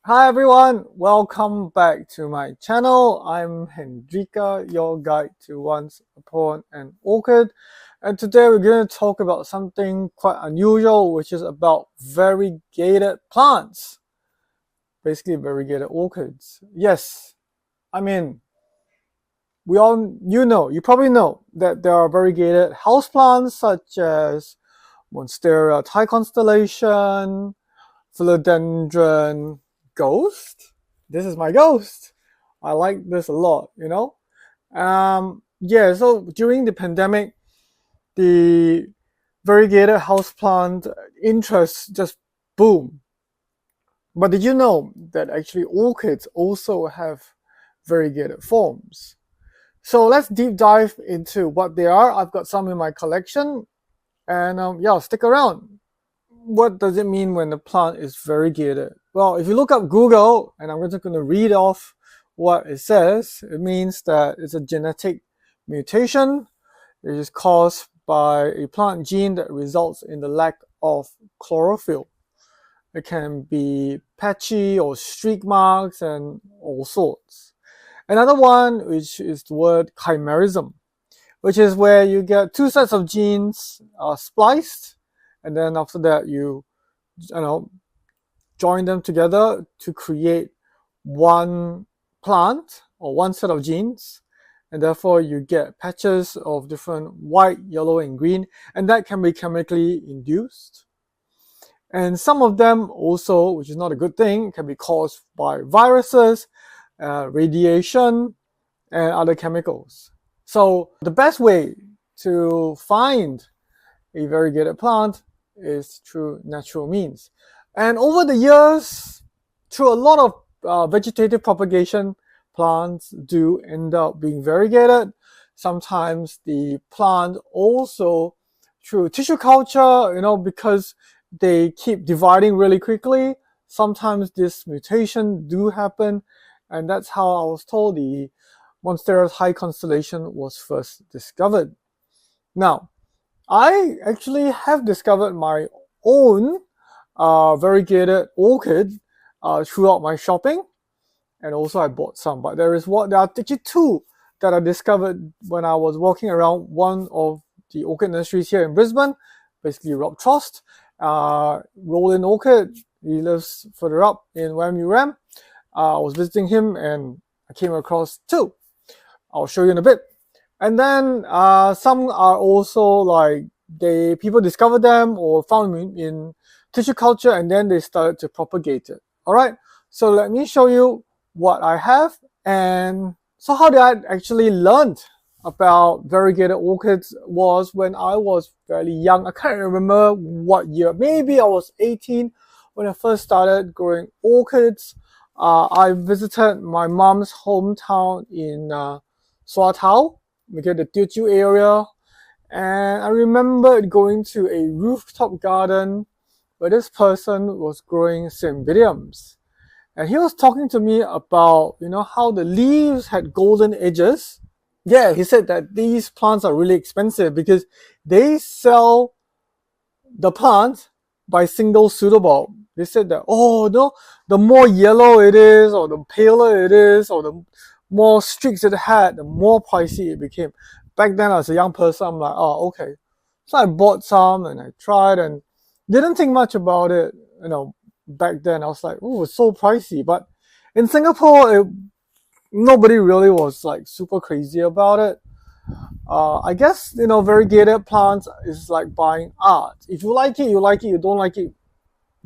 Hi everyone, welcome back to my channel. I'm Hendrika, your guide to Once Upon an Orchid. And today we're going to talk about something quite unusual, which is about variegated plants. Basically variegated orchids. Yes, I mean, you probably know that there are variegated houseplants such as Monstera Thai constellation, philodendron ghost. This is my ghost. I like this a lot, Yeah, so during the pandemic, the variegated houseplant interest just boomed. But did you know that actually orchids also have variegated forms? So let's deep dive into what they are. I've got some in my collection, and yeah, stick around. What does it mean when the plant is variegated? Well, if you look up Google, and I'm just going to read off what it says, it means that it's a genetic mutation. It is caused by a plant gene that results in the lack of chlorophyll. It can be patchy or streak marks and all sorts. Another one, which is the word chimerism, which is where you get two sets of genes spliced, and then after that you join them together to create one plant or one set of genes, and therefore you get patches of different white, yellow, and green, and that can be chemically induced. And some of them also, which is not a good thing, can be caused by viruses, radiation, and other chemicals. So the best way to find a variegated plant is through natural means. And over the years, through a lot of vegetative propagation, plants do end up being variegated. Sometimes the plant also, through tissue culture, because they keep dividing really quickly, sometimes this mutation do happen, and that's how I was told the Monstera Thai constellation was first discovered. Now, I actually have discovered my own variegated orchid throughout my shopping, and also I bought some. But there are actually two that I discovered when I was walking around one of the orchid nurseries here in Brisbane, basically Rob Trost, Roland Orchid. He lives further up in WMUM. I was visiting him and I came across two. I'll show you in a bit. And then some are also like people discovered them or found them in tissue culture, and then they started to propagate it. All right, so let me show you what I have. And so how did I actually learn about variegated orchids was when I was fairly young. I can't remember what year. Maybe I was 18 when I first started growing orchids. I visited my mom's hometown in Swatao, the Teochew area, and I remember going to a rooftop garden where this person was growing cymbidiums, and he was talking to me about how the leaves had golden edges. Yeah, he said that these plants are really expensive because they sell the plant by single pseudobulb. They said that, oh no, the more yellow it is, or the paler it is, or the more streaks it had, the more pricey it became. Back then, as a young person, I'm like, oh, okay. So I bought some and I tried and didn't think much about it. Back then I was like, oh, it's so pricey. But in Singapore, nobody really was like super crazy about it. I guess, variegated plants is like buying art. If you like it, you like it. You don't like it,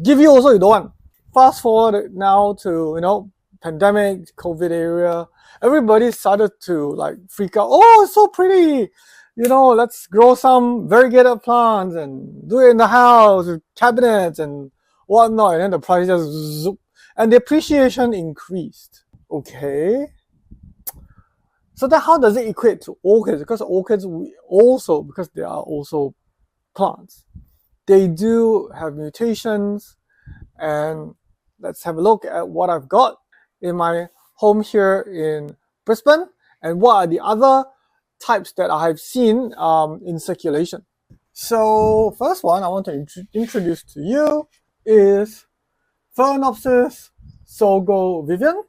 give you also you don't want. Fast forward now to, pandemic, COVID area. Everybody started to like freak out. Oh, it's so pretty. Let's grow some variegated plants and do it in the house with cabinets and whatnot. And then the price just zoop. And the appreciation increased. Okay. So then how does it equate to orchids? Because orchids because they are also plants, they do have mutations. And let's have a look at what I've got in my home here in Brisbane and what are the other types that I have seen in circulation. So first one I want to introduce to you is Phalenopsis Sogo Viven.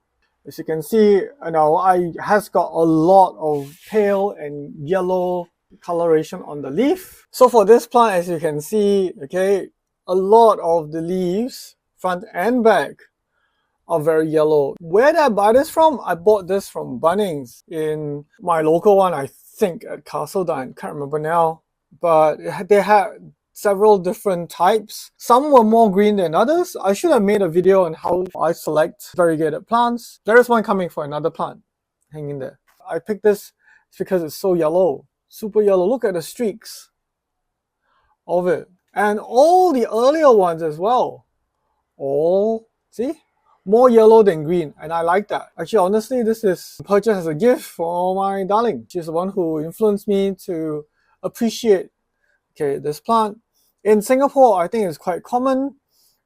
As you can see, it has got a lot of pale and yellow coloration on the leaf. So for this plant, as you can see, okay, a lot of the leaves, front and back, are very yellow. Where did I buy this from? I bought this from Bunnings in my local one, I think at Castledine, can't remember now. But they had several different types. Some were more green than others. I should have made a video on how I select variegated plants. There is one coming for another plant hanging there. I picked this because it's so yellow, super yellow. Look at the streaks of it. And all the earlier ones as well. All, see? More yellow than green, and I like that. Actually, honestly, this is purchased as a gift for my darling. She's the one who influenced me to appreciate, okay, this plant. In Singapore, I think it's quite common,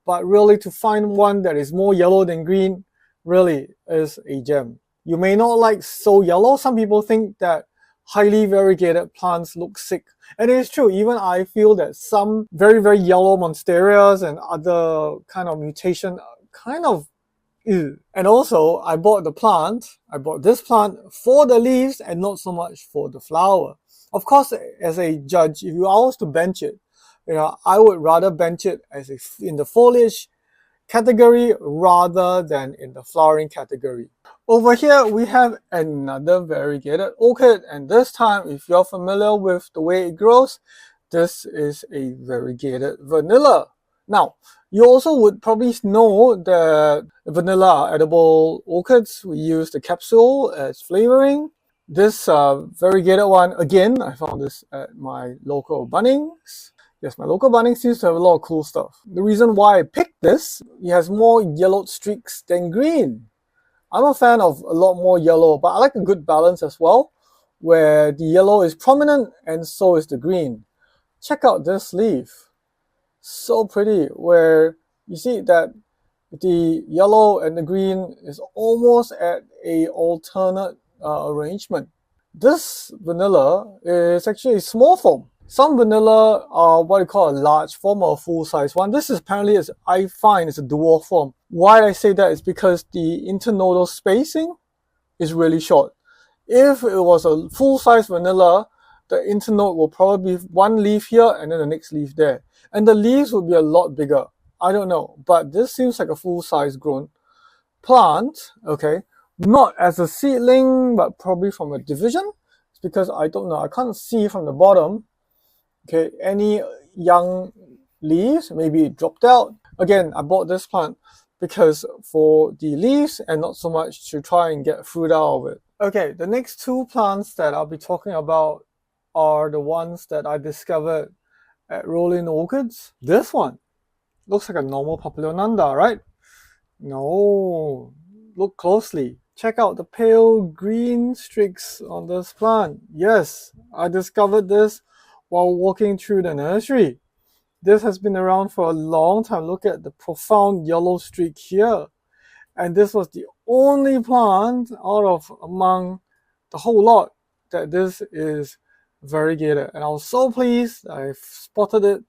but really to find one that is more yellow than green really is a gem. You may not like so yellow. Some people think that highly variegated plants look sick. And it is true, even I feel that some very, very yellow monsteras and other kind of mutation kind of ew. And also, I bought this plant for the leaves and not so much for the flower. Of course, as a judge, if you are to bench it, I would rather bench it in the foliage category rather than in the flowering category. Over here, we have another variegated orchid, and this time, if you're familiar with the way it grows, this is a variegated vanilla. Now, you also would probably know that vanilla are edible orchids. We use the capsule as flavoring. This variegated one, again, I found this at my local Bunnings. Yes, my local Bunnings seems to have a lot of cool stuff. The reason why I picked this, it has more yellowed streaks than green. I'm a fan of a lot more yellow, but I like a good balance as well, where the yellow is prominent and so is the green. Check out this leaf. So pretty, where you see that the yellow and the green is almost at a alternate arrangement. This vanilla is actually a small form. Some vanilla are what you call a large form or a full-size one. This is apparently, as I find, is a dwarf form. Why I say that is because the internodal spacing is really short. If it was a full-size vanilla, the internode will probably be one leaf here and then the next leaf there. And the leaves will be a lot bigger. I don't know, but this seems like a full-size grown plant, okay? Not as a seedling, but probably from a division. It's because I don't know, I can't see from the bottom, okay, any young leaves. Maybe it dropped out. Again, I bought this plant because for the leaves and not so much to try and get fruit out of it. Okay, the next two plants that I'll be talking about are the ones that I discovered at Rolling Orchids. This one looks like a normal Papilionanda, right? No, look closely. Check out the pale green streaks on this plant. Yes, I discovered this while walking through the nursery. This has been around for a long time. Look at the profound yellow streak here. And this was the only plant among the whole lot that this is variegated. And I was so pleased I spotted it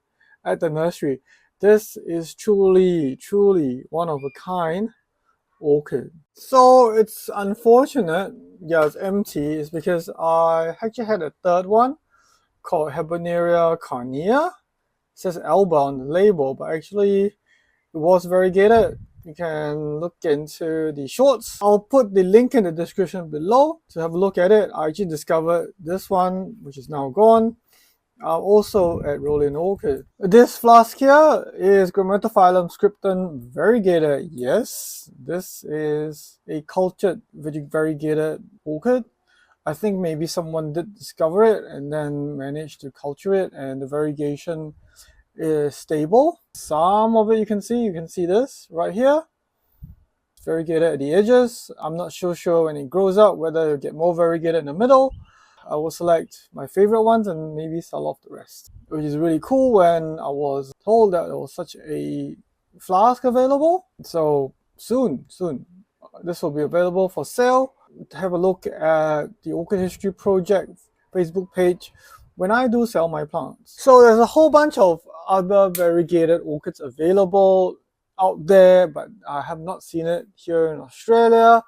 at the nursery. This is truly, truly one of a kind orchid. So it's unfortunate, yeah, it's empty. It's because I actually had a third one called Habenaria carnea. It says alba on the label, but actually it was variegated. You can look into the shorts. I'll put the link in the description below to have a look at it. I actually discovered this one, which is now gone, also at Rolling Orchid. This flask here is Grammatophyllum scriptum variegated. Yes, this is a cultured variegated orchid. I think maybe someone did discover it and then managed to culture it, and the variegation is stable. Some of it you can see this right here. It's variegated at the edges. I'm not so sure when it grows up whether it'll get more variegated in the middle. I will select my favorite ones and maybe sell off the rest. Which is really cool when I was told that there was such a flask available. So soon, this will be available for sale. Have a look at the Orchid History Project Facebook page when I do sell my plants. So there's a whole bunch of other variegated orchids available out there, but I have not seen it here in Australia.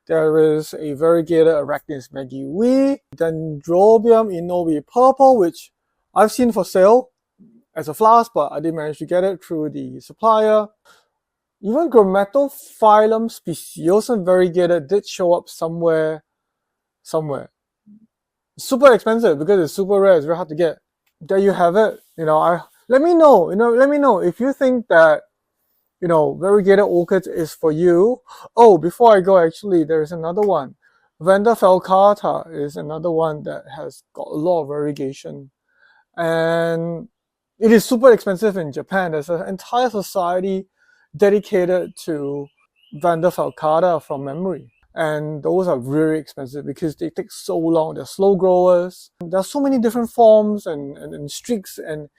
There is a variegated Arachnis megii, Dendrobium inobi purple, which I've seen for sale as a flask, but I did manage to get it through the supplier. Even Grammatophyllum speciosum variegated did show up somewhere. Super expensive because it's super rare. It's very hard to get. There you have it. Let me know if you think that variegated orchids is for you. Oh, before I go, actually, there is another one. Vanda falcata is another one that has got a lot of variegation, and it is super expensive in Japan. There's an entire society dedicated to Vanda falcata from memory. And those are very expensive because they take so long. They're slow growers. There are so many different forms and streaks, and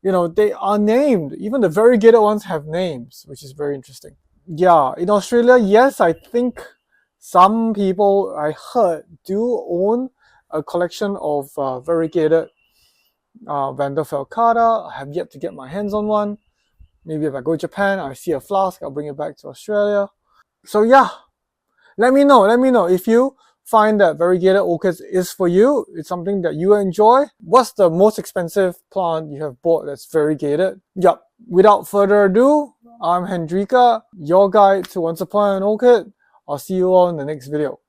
they are named. Even the variegated ones have names, which is very interesting. Yeah, in Australia, yes, I think some people I heard do own a collection of variegated Vanda falcata. I have yet to get my hands on one. Maybe if I go to Japan, I see a flask, I'll bring it back to Australia. So yeah, let me know if you find that variegated orchids is for you. It's something that you enjoy. What's the most expensive plant you have bought that's variegated? Yep. Without further ado, I'm Hendrika, your guide to Once Upon an Orchid. I'll see you all in the next video.